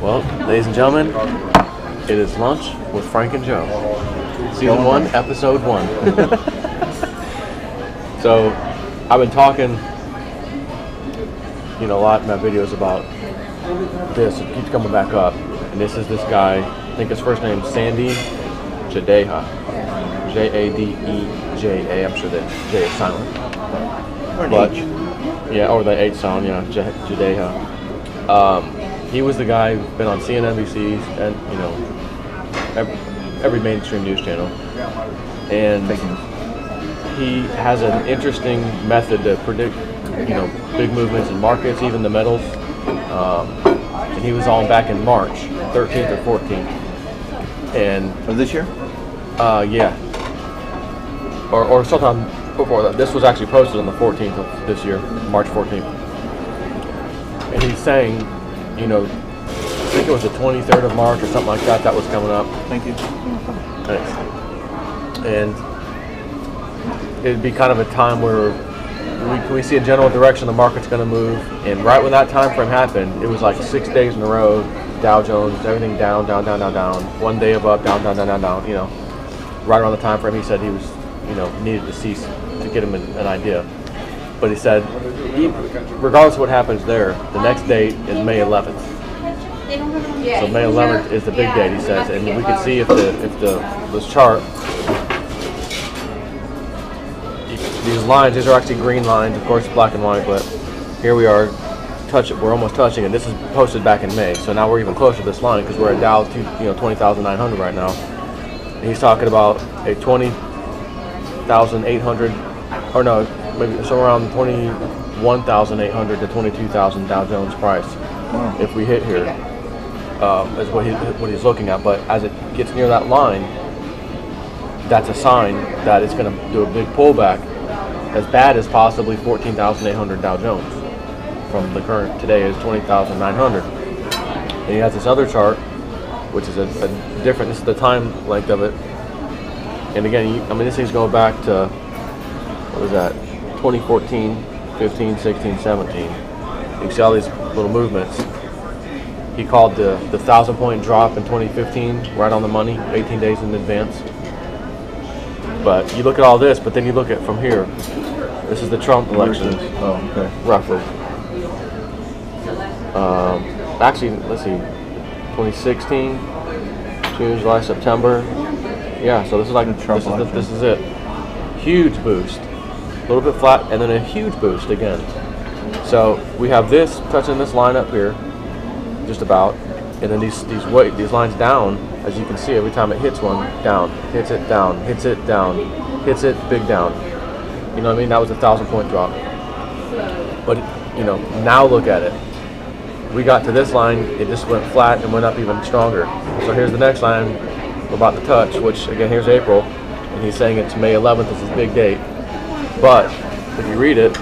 Well, ladies and gentlemen, it is Lunch with Frank and Joe. Season 1, Episode 1. So, I've been talking, a lot in my videos about this. It keeps coming back up. And this is this guy, I think his first name's Sandy Jadeja. Jadeja. I'm sure the J is silent. Or an But, H. Yeah, or the H sound, Jadeja. He was the guy who's been on CNNBC and, every mainstream news channel. And he has an interesting method to predict, big movements in markets, even the metals. And he was on back in March 13th or 14th. And Of this year? yeah. Or sometime before that. This was actually posted on the 14th of this year, March 14th. And he's saying, I think it was the 23rd of March or something like that was coming up. Thank you. Thanks. And it'd be kind of a time where we see a general direction the market's going to move. And right when that time frame happened, it was like 6 days in a row, Dow Jones, everything down, down, down, down, down. One day of up, down, down, down, down, down. Right around the time frame he said he was, needed to cease to get him an idea. But he said, regardless of what happens there, the next date is May 11th. So May 11th is the big date, he says, and we can see if this chart, these lines, these are actually green lines, of course, black and white, but here we are, we're almost touching, and this is posted back in May. So now we're even closer to this line because we're at Dow 20,900 right now. And he's talking about a 20,800, or no, maybe somewhere around 21,800 to 22,000 Dow Jones price. Wow. If we hit here, is what he's looking at. But as it gets near that line, that's a sign that it's going to do a big pullback, as bad as possibly 14,800 Dow Jones from the current today is 20,900. And he has this other chart, which is a different. This is the time length of it. And again, this thing's going back to, what is that, 2014, 15, 16, 17. You can see all these little movements. He called the 1,000-point drop in 2015 right on the money, 18 days in advance. But you look at all this, but then you look at from here. This is the Trump election. Oh, okay. Roughly. Actually, let's see, 2016, June, July, September. Yeah, so this is like this is it. Huge boost, a little bit flat, and then a huge boost again. So we have this touching this line up here, just about, and then these lines down. As you can see, every time it hits one, down, hits it, down, hits it, down, hits it, big down. You know what I mean? That was a 1,000-point drop. But now look at it. We got to this line, it just went flat and went up even stronger. So here's the next line we're about to touch, which again, here's April, and he's saying it's May 11th is his big date. But if you read it,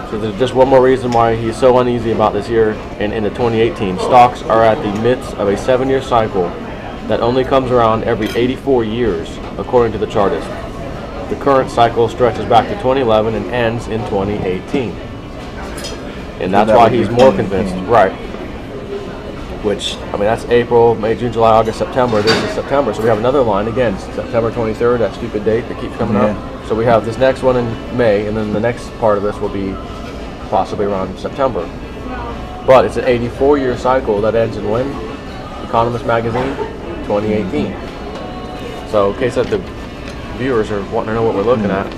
so there's just one more reason why he's so uneasy about this year. And in the 2018, stocks are at the midst of a 7-year cycle that only comes around every 84 years, according to the chartist. The current cycle stretches back to 2011 and ends in 2018. And that's why he's more convinced. Right. Which, that's April, May, June, July, August, September. This is September. So we have another line, again, September 23rd, that stupid date that keeps coming up. So we have this next one in May, and then the next part of this will be possibly around September. But it's an 84-year cycle that ends in when? Economist Magazine, 2018. So in case that the viewers are wanting to know what we're looking at,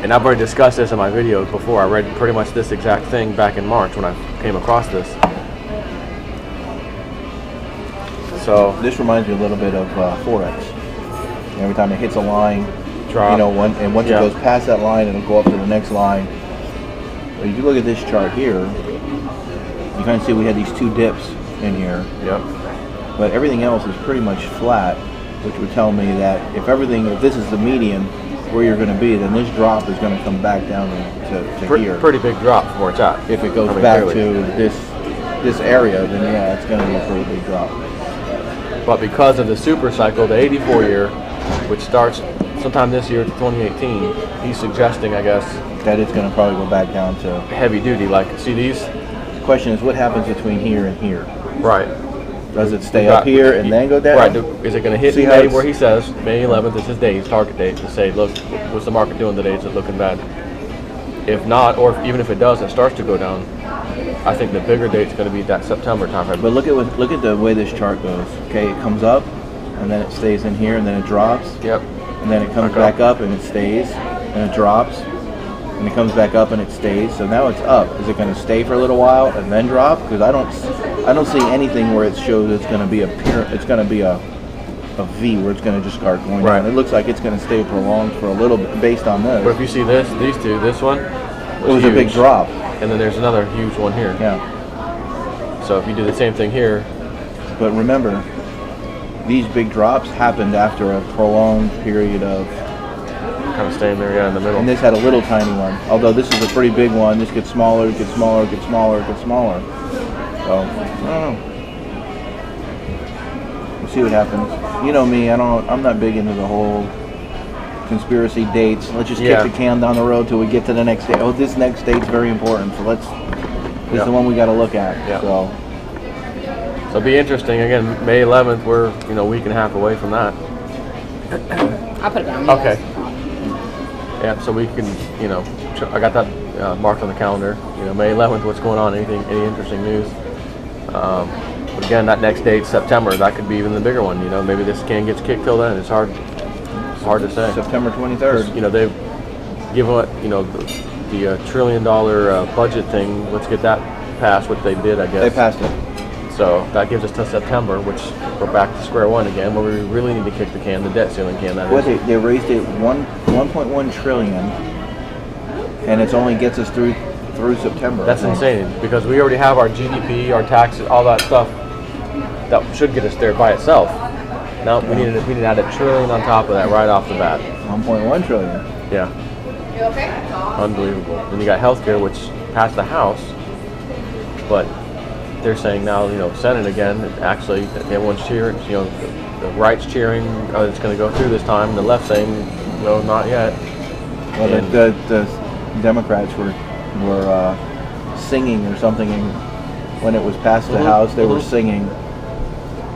and I've already discussed this in my videos before. I read pretty much this exact thing back in March when I came across this. So this reminds me a little bit of Forex. Every time it hits a line, drop, and once it goes past that line, it'll go up to the next line. But if you look at this chart here, you kind of see we had these two dips in here. Yep. But everything else is pretty much flat, which would tell me that if this is the median where you're going to be, then this drop is going to come back down to here. Pretty big drop from where it's at. If it goes back to this area, then yeah, it's going to be a pretty big drop. But because of the super cycle, the 84 year, which starts sometime this year to 2018, he's suggesting, I guess, that it's going to probably go back down to heavy duty. Like, see these question is, what happens between here and here? Right. Does it stay up here and then go down? Right. Is it going to hit See May where he says May 11th is his date, his target date, to say, look, what's the market doing today? Is it looking bad? If not, or even if it does and starts to go down, I think the bigger date's going to be that September timeframe. But look at the way this chart goes. Okay, it comes up, and then it stays in here, and then it drops. Yep. And then it comes back up, and it stays, and it drops, and it comes back up, and it stays. So now it's up. Is it going to stay for a little while and then drop? Because I don't see anything where it shows it's going to be a V where it's going to just start going down. It looks like it's going to stay prolonged for a little bit based on this. But if you see these two, this one was a big drop. And then there's another huge one here. Yeah. So if you do the same thing here. But remember, these big drops happened after a prolonged period of kind of staying there, in the middle. And this had a little tiny one. Although this is a pretty big one. This gets smaller, gets smaller, gets smaller, gets smaller. So, I don't know. We'll see what happens. You know me, I'm not big into the whole conspiracy dates. Let's just kick the can down the road till we get to the next day. Oh, this next date's very important, so this is the one we got to look at. Yeah. So it'll be interesting. Again, May 11th, we're a week and a half away from that. I'll put it down. Okay. Yeah, so we can, I got that marked on the calendar. May 11th, what's going on? Any interesting news? But again, that next date, September, that could be even the bigger one. Maybe this can gets kicked till then. It's hard to say. September 23rd. They've given the $1 trillion budget thing. Let's get that passed, which they did, I guess. They passed it. So that gives us till September, which we're back to square one again, where we really need to kick the can, the debt ceiling can. They raised it 1.1 trillion, and it only gets us through September. That's insane, because we already have our GDP, our taxes, all that stuff that should get us there by itself. Now we need to add $1 trillion on top of that right off the bat. 1.1 trillion. Yeah. You okay? Unbelievable. And you got healthcare, which passed the House, but they're saying now, Senate again. Actually, everyone's cheering. The right's cheering. It's going to go through this time. The left saying, no, not yet. Well, the Democrats were singing or something when it was passed the House. They were singing.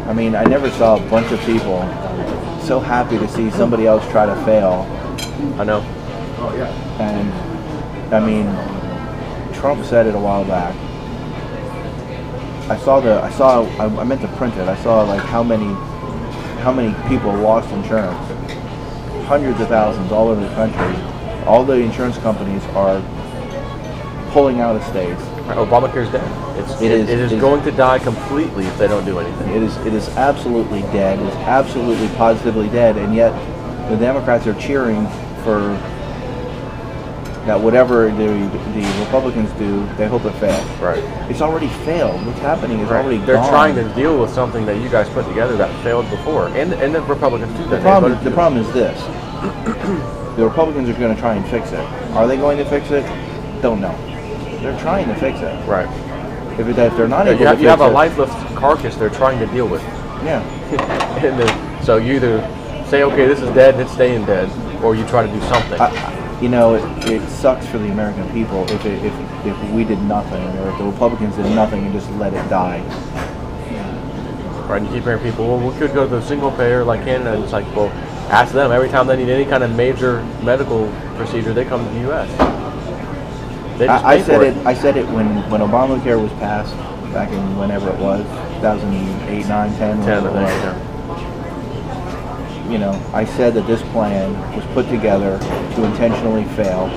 I mean, I never saw a bunch of people so happy to see somebody else try to fail. I know. Oh yeah. And I mean, Trump said it a while back. I meant to print it. I saw like how many people lost insurance. Hundreds of thousands all over the country. All the insurance companies are pulling out of states. Obamacare's dead. It is going to die completely if they don't do anything. It is absolutely dead. It is absolutely positively dead, and yet the Democrats are cheering for that whatever the Republicans do, they hope it fails. Right. It's already failed. What's happening is already They're gone. trying to deal with something that you guys put together that failed before, and the Republicans too. The problem is this. The Republicans are going to try and fix it. Are they going to fix it? Don't know. They're trying to fix it. Right. If they're not able to fix it, you have a lifeless carcass they're trying to deal with. Yeah. And then, so you either say, okay, this is dead, it's staying dead, or you try to do something. It sucks for the American people if we did nothing, or if the Republicans did nothing and just let it die. Right, and you keep hearing people, well, we could go to a single payer like Canada, and it's like, well, ask them. Every time they need any kind of major medical procedure, they come to the U.S. I said it when Obamacare was passed back in whenever it was, 2008, 9, 10. 10, I think, I said that this plan was put together to intentionally fail.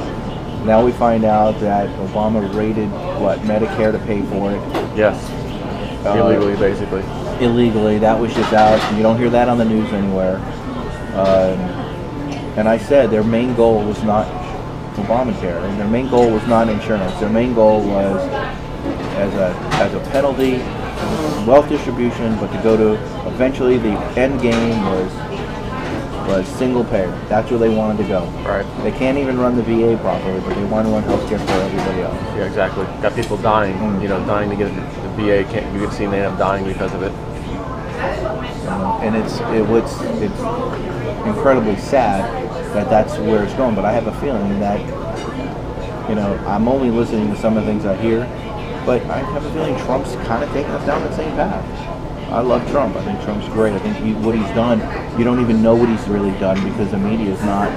Now we find out that Obama raided Medicare to pay for it. Yes. Illegally, basically. Illegally. That was just out. You don't hear that on the news anywhere. And I said their main goal was not Obamacare, and their main goal was not insurance. Their main goal was as a penalty, wealth distribution, but to go to eventually the end game was single payer. That's where they wanted to go. Right. They can't even run the VA properly, but they want to run healthcare for everybody else. Yeah, exactly. Got people dying, dying to get the VA. You can see they end up dying because of it. And it's incredibly sad that that's where it's going. But I have a feeling that I'm only listening to some of the things I hear, But I have a feeling Trump's kind of taking us down the same path. I love Trump. I think Trump's great. I think what he's done, you don't even know what he's really done because the media is not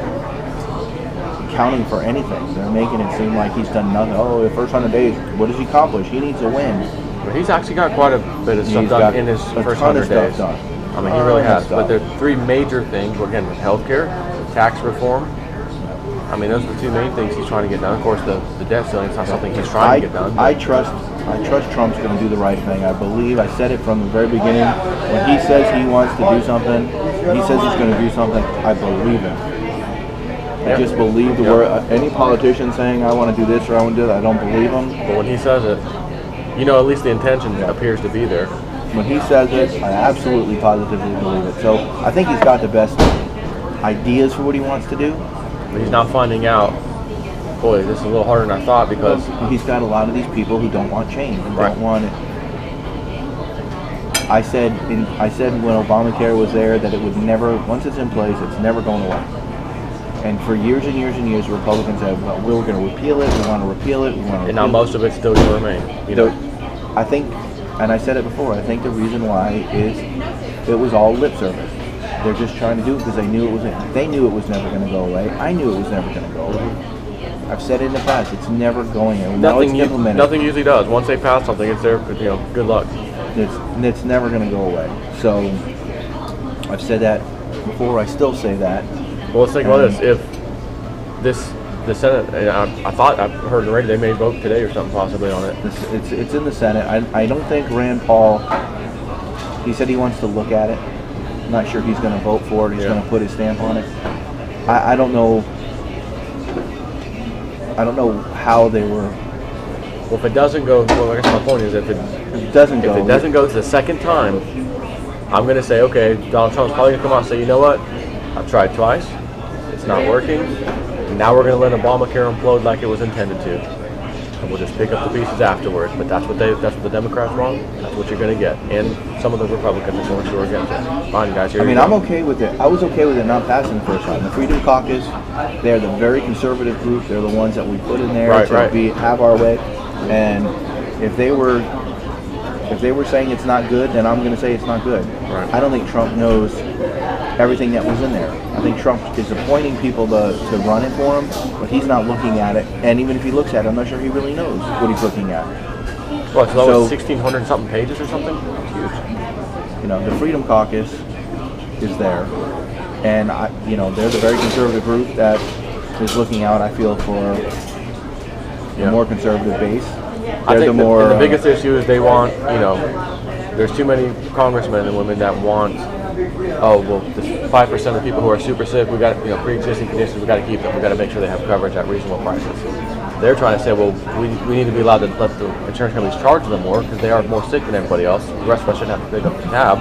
counting for anything. They're making it seem like he's done nothing. Oh, the first 100 days, what has he accomplished? He needs a win. But he's actually got quite a bit of stuff done in his first 100 days. Done. I mean, he really has. But there are three major things. Well, again, healthcare, tax reform. I mean, those are the two main things he's trying to get done. Of course, the debt ceiling is not something he's trying to get done. I trust Trump's going to do the right thing. I believe, I said it from the very beginning. When he says he wants to do something, he says he's going to do something, I believe him. I just believe the word. Any politician saying, I want to do this or I want to do that, I don't believe him. But when he says it, you know, at least the intention appears to be there. When he says it, I absolutely positively believe it. So I think he's got the best ideas for what he wants to do. But he's not finding out, boy, this is a little harder than I thought because he's got a lot of these people who don't want change and don't want it. I said when Obamacare was there that it would never, once it's in place, it's never going away. And for years and years and years, Republicans have, well, we're going to repeal it, we want to repeal it, we want to repeal it. And now most of it's still going to remain. You know? I think, and I said it before, I think the reason why is it was all lip service. They're just trying to do it because they knew it was never going to go away. I knew it was never going to go away. I've said it in the past, it's never going away. Nothing usually does. Once they pass something, it's there, you know, good luck. It's never going to go away. So I've said that before, I still say that. Well, let's think about this. If the Senate, I thought I heard already they may vote today or something possibly on it. It's in the Senate. I don't think Rand Paul, he said he wants to look at it. I'm not sure he's going to vote for it. He's going to put his stamp on it. I don't know. I don't know how they were. Well, if it doesn't go, well, I guess my point is if it doesn't go the second time, I'm going to say, okay, Donald Trump's probably going to come out and say, you know what? I've tried twice. It's not working. And now we're going to let Obamacare implode like it was intended to. And we'll just pick up the pieces afterwards. But that's what the Democrats want. That's what you're going to get. And some of the Republicans are going to against it. Fine, guys. Here I'm okay with it. I was okay with it not passing the first time. The Freedom Caucus, they're the very conservative group. They're the ones that we put in there to have our way. And if they were saying it's not good, then I'm going to say it's not good. Right. I don't think Trump knows everything that was in there. I think Trump is appointing people to run it for him, but he's not looking at it. And even if he looks at it, I'm not sure he really knows what he's looking at. Well, it's 1,600 something pages or something? It's huge. You know, the Freedom Caucus is there. And, they're the very conservative group that is looking out, I feel, for a more conservative base. I think the biggest issue is they want, there's too many congressmen and women that want, this 5% of people who are super sick, we got, pre-existing conditions, we got to keep them. We got to make sure they have coverage at reasonable prices. They're trying to say, well, we need to be allowed to let the insurance companies charge them more because they are more sick than everybody else. The rest of us shouldn't have to pick up the tab,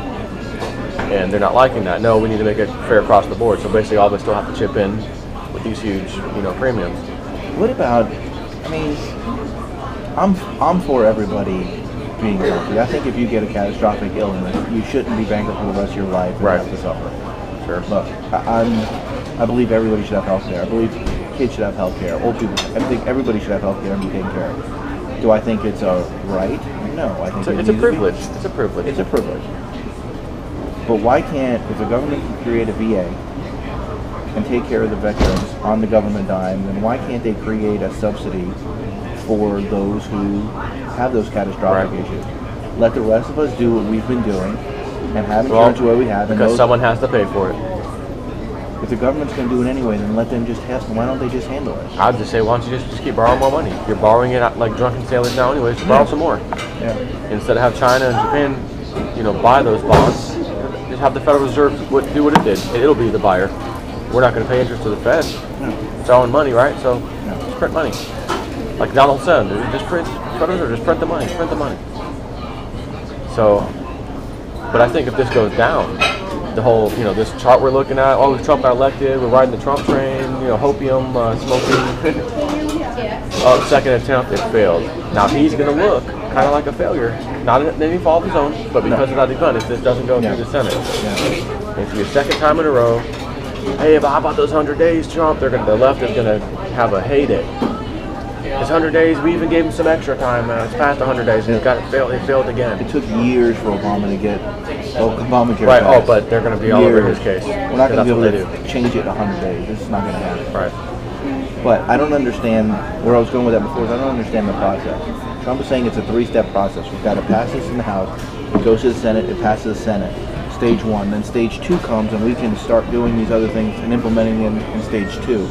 and they're not liking that. No, we need to make it fair across the board. So basically, all of us still have to chip in with these huge, premiums. What about? I'm for everybody being healthy. I think if you get a catastrophic illness, you shouldn't be bankrupt for the rest of your life and have to suffer. Sure. Look, I believe everybody should have health care. I believe kids should have health care. Old people. I think everybody should have health care and be taken care of. Do I think it's a right? No. I think it's a privilege. It's a privilege. It's a privilege. But why can't, if the government can create a VA and take care of the veterans on the government dime, then why can't they create a subsidy for those who have those catastrophic issues? Let the rest of us do what we've been doing and have insurance where we have. Because someone has to pay for it. If the government's going to do it anyway, then let them just have. Why don't they just handle it? I'd just say, why don't you just keep borrowing more money? You're borrowing it like drunken sailors now anyways. Just borrow some more. Yeah. Instead of have China and Japan, buy those bonds, just have the Federal Reserve do what it did. It'll be the buyer. We're not going to pay interest to the Fed. No. It's our own money, right? So just print money. Like Donald said, just print the money, So, but I think if this goes down, the whole, this chart we're looking at, Trump got elected, we're riding the Trump train, hopium, smoking. Second attempt, it failed. Now he's going to look kind of like a failure. Not in any fault of his own, but because of that event, if this doesn't go through the Senate. Yeah. It's your second time in a row. Hey, but how about those 100 days, Trump? The left is going to have a heyday. It's 100 days. We even gave him some extra time. It's past 100 days, and it failed again. It took years for Obama to get Obamacare Right. passed. Oh, but they're going to be all over his case. We're not going to be That's able to change it in 100 days. This is not going to happen. Right. But I don't understand where I was going with that before. Is I don't understand the process. Trump is saying it's a 3-step process. We've got to pass this in the House. It goes to the Senate. It passes the Senate. Stage 1. Then stage 2 comes, and we can start doing these other things and implementing them in stage 2.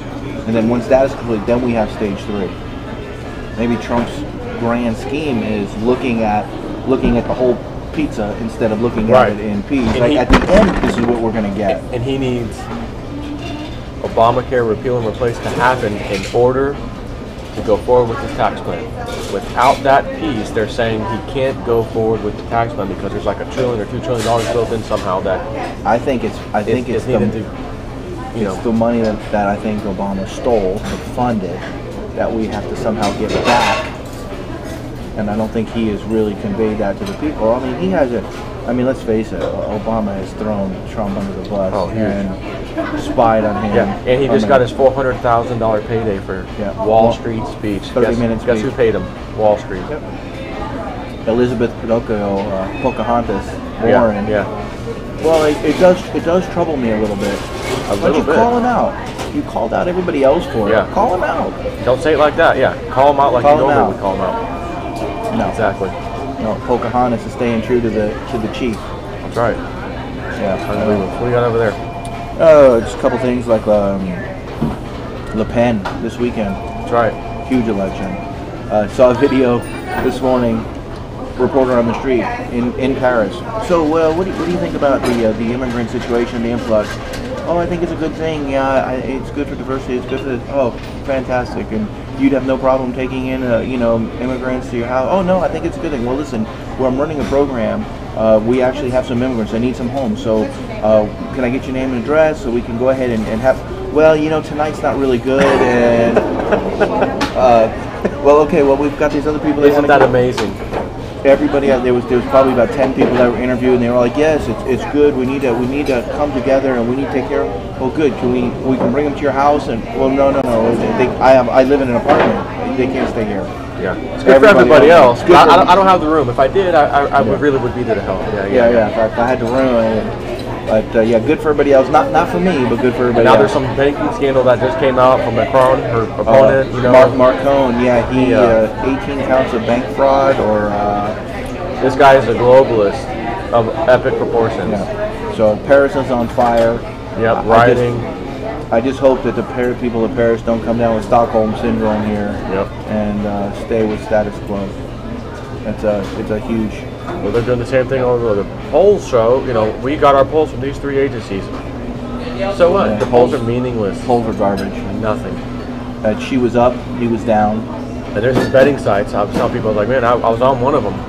And then once that is complete, then we have stage 3. Maybe Trump's grand scheme is looking at the whole pizza instead of looking at it in pieces. And Like at the end, this is what we're going to get. And he needs Obamacare repeal and replace to happen in order to go forward with his tax plan. Without that piece, they're saying he can't go forward with the tax plan because there's like $1 trillion or $2 trillion built in somehow that I think it's needed to, it's the money that I think Obama stole to fund it that we have to somehow give back. And I don't think he has really conveyed that to the people. I mean, he hasn't. I mean, let's face it. Obama has thrown Trump under the bus and spied on him. Yeah, and he just got his $400,000 payday for Wall Street speech. 30-minute speech. Guess who paid him? Wall Street. Yep. Elizabeth Pinocchio, Pocahontas, Warren. Yeah. Well, it does trouble me a little bit. Why don't you call him out? You called out everybody else for it. Call him out. Don't say it like that. Yeah, call him out like you normally would call him out. No. Exactly. No, Pocahontas is staying true to the chief. That's right. Yeah. Unbelievable. What do you got over there? Just a couple things like Le Pen this weekend. That's right. Huge election. Saw a video this morning. Reporter on the street in Paris. So, what do you think about the immigrant situation, the influx? Oh, I think it's a good thing. Yeah, it's good for diversity. It's good for fantastic. And you'd have no problem taking in immigrants to your house. Oh no, I think it's a good thing. Well, listen, where I'm running a program, we actually have some immigrants. I need some homes. So, can I get your name and address so we can go ahead and have? Well, tonight's not really good, and well, okay. Well, we've got these other people. Isn't that amazing? Everybody there was probably about 10 people that were interviewed, and they were like, "Yes, it's good. We need to come together, and we need to take care of." Well, good. We can bring them to your house? And well, no. I live in an apartment. They can't stay here. Yeah, it's good for everybody else. I don't have the room. If I did, I really would be there to help. Yeah. If I had the room. But good for everybody else. Not for me, but good for everybody else. Now else. there's some banking scandal that just came out from Macron, her opponent. Mark Cohn. Yeah, he 18 counts of bank fraud or. This guy is a globalist of epic proportions. Yeah. So Paris is on fire. Yep, rioting. I just hope that the people of Paris don't come down with Stockholm syndrome here. Yep. And stay with status quo. It's a huge. Well, they're doing the same thing all over. The polls show, we got our polls from these 3 agencies. So what? Yeah, the polls are meaningless. Polls are garbage. Nothing. She was up, he was down. And there's these betting sites. I was telling people, man, I was on one of them,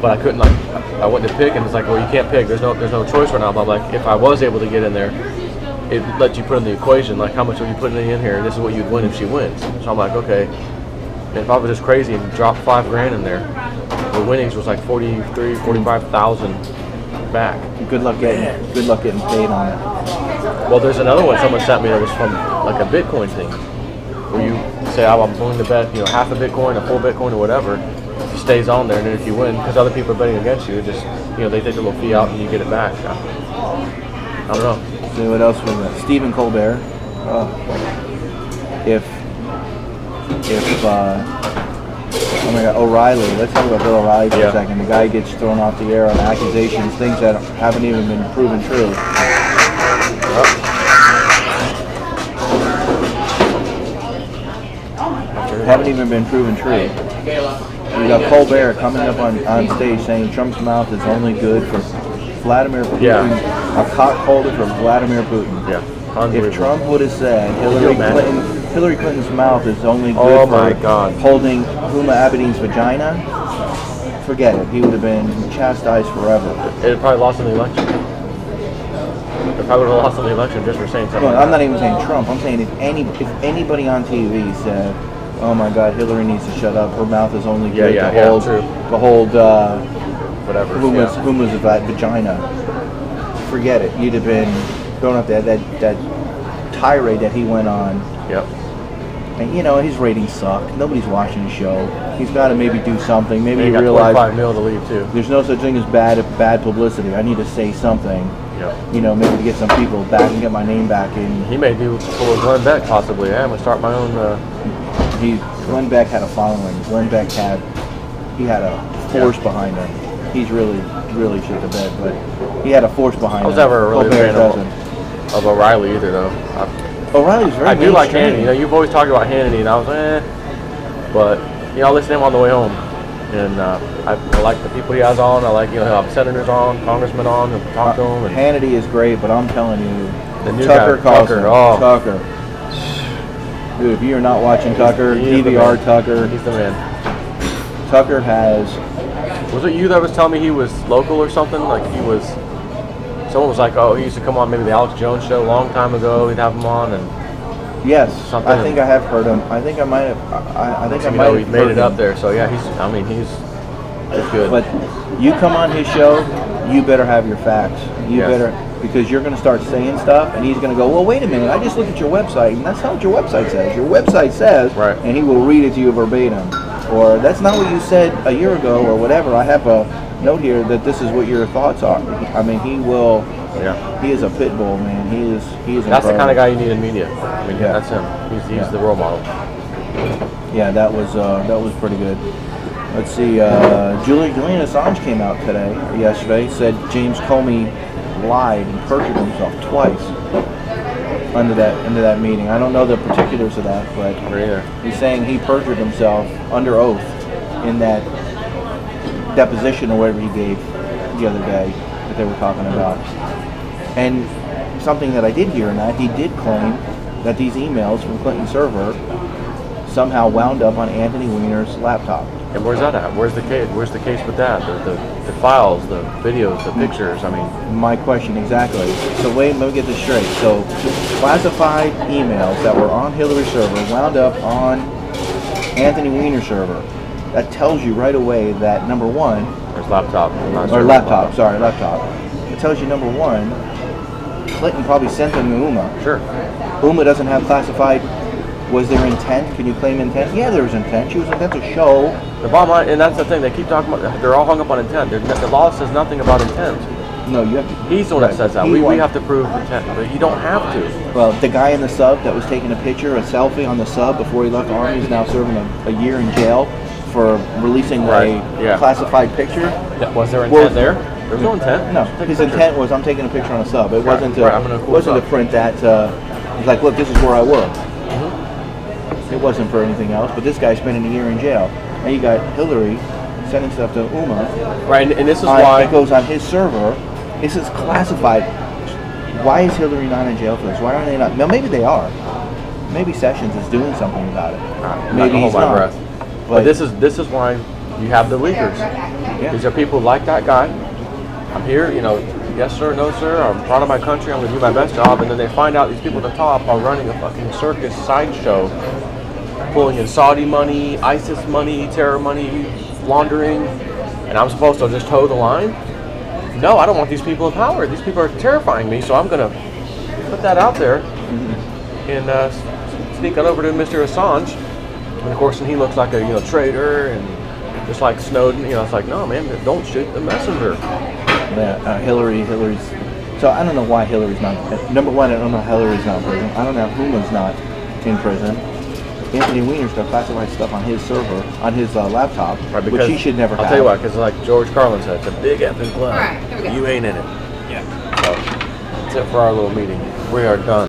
but I couldn't, I went to pick, and it's like, well, you can't pick. There's no choice right now. But I'm like, if I was able to get in there, it lets you put in the equation, like, how much are you putting in here? And this is what you'd win if she wins. So I'm like, okay. And if I was just crazy and dropped $5,000 in there, the winnings was like 45,000 back. Good luck getting paid on it. Well, there's another one someone sent me that was from like a Bitcoin thing, where you say, I'm willing to bet, half a Bitcoin, a full Bitcoin, or whatever. It stays on there, and then if you win, because other people are betting against you, just they take a little fee out and you get it back. I don't know. See what else was that? Stephen Colbert. Oh my God, O'Reilly. Let's talk about Bill O'Reilly for a second. The guy gets thrown off the air on accusations, things that haven't even been proven true. Haven't even been proven true. You got Colbert coming up on stage saying Trump's mouth is only good for Vladimir Putin. Yeah. A cock holder for Vladimir Putin. Yeah. If Trump would have said Hillary Clinton's mouth is only good for holding Huma Abedin's vagina, forget it. He would have been chastised forever. It probably lost in the election. They probably would have lost in the election just for saying something. Well, I'm not even saying Trump. I'm saying if anybody on TV said, "Oh my God, Hillary needs to shut up. Her mouth is only good to hold whatever Huma's vagina." Forget it. You'd have been thrown up there. That tirade that he went on. Yep. And you know his ratings suck. Nobody's watching the show. He's got to maybe do something. Maybe he he got realized 25 mil to leave too. there's no such thing as bad publicity. I need to say something. Yeah. You know, maybe to get some people back and get my name back in. He may do for Glenn Beck possibly. Yeah, I'm gonna start my own. Glenn Beck had a following. Glenn Beck had a force behind him. He's really shit the bed, but he had a force behind him. I was never a really Colbert fan doesn't. of O'Reilly either, though. O'Reilly's very I do like mainstream. Hannity. You know, you've always talked about Hannity, and I was but you know, I listen to him on the way home, and I like the people he has on. I like, you know, he'll have senators on, congressmen on, and talk to them. And Hannity is great, but I'm telling you, the new Tucker guy, Carlson, Tucker. Dude, if you're not watching Tucker, DVR Tucker. He's the man. Tucker has. Was it you that was telling me he was local or something? Like he was. Someone was like, oh, he used to come on maybe the Alex Jones show a long time ago. He'd have him on, and yes, something. I think I have heard him. I think I might have. I think I might have. He made it up there, so yeah, he's good. But you come on his show, you better have your facts. You Yes. better, because you're going to start saying stuff, and he's going to go, well, wait a minute, I just looked at your website, and that's not what your website says. Your website says, Right. and he will read it to you verbatim. Or that's not what you said a year ago, or whatever. I have a note here that this is what your thoughts are. I mean, he will. Yeah. He is a pit bull, man. He is. That's the kind of guy you need in media. I mean, Yeah. that's him. He's the role model. Yeah, that was pretty good. Let's see. Julian Assange came out yesterday, said James Comey lied and perjured himself twice under that meeting. I don't know the particulars of that, but he's saying he perjured himself under oath in that deposition or whatever he gave the other day that they were talking about. And something that I did hear in that, he did claim that these emails from Clinton's server somehow wound up on Anthony Weiner's laptop. And where's that at? Where's the case? Where's the case with that? The files, the videos, the pictures. I mean, my question exactly. So wait, let me get this straight. So classified emails that were on Hillary's server wound up on Anthony Weiner's server. That tells you right away that number one, laptop. Laptop. It tells you number one, Clinton probably sent them to Uma. Sure. Uma doesn't have classified. Was there intent? Can you claim intent? Yeah, there was intent. She was intent to show. The bottom line, and that's the thing, they keep talking about, they're all hung up on intent. The law says nothing about intent. No, you have to. He's the one that says that. We have to prove intent, but you don't have to. Well, the guy in the sub that was taking a picture, a selfie on the sub before he left the Army is now serving a year in jail for releasing a classified picture. Yeah. Was there intent there? There was no intent. No, his intent was, I'm taking a picture on a sub. It wasn't to print that. He's like, look, this is where I work. It wasn't for anything else, but this guy's spending a year in jail. And you got Hillary sending stuff to Uma. Right, and this is why it goes on his server. This is classified. Why is Hillary not in jail for this? Why are they not? Well, maybe they are. Maybe Sessions is doing something about it. Maybe he's not. Breath. But this is why you have the leakers. Yeah. These are people like that guy. I'm here, you know, yes sir, no sir, I'm proud of my country, I'm going to do my best job, and then they find out these people at the top are running a fucking circus sideshow, pulling in Saudi money, ISIS money, terror money, laundering, and I'm supposed to just toe the line? No, I don't want these people in power. These people are terrifying me, so I'm going to put that out there and sneak on over to Mr. Assange. And of course, he looks like a traitor, and just like Snowden, it's like, no man, don't shoot the messenger. Yeah, Hillary's. So I don't know why Hillary's not. Number one, I don't know how Hillary's not in prison. I don't know who was not in prison. Anthony Weiner's got classified stuff on his server, on his laptop, right, which he should never have. I'll tell you why, because like George Carlin said, it's a big effing club. All right, here we go. You ain't in it. Yeah. So that's it for our little meeting. We are done.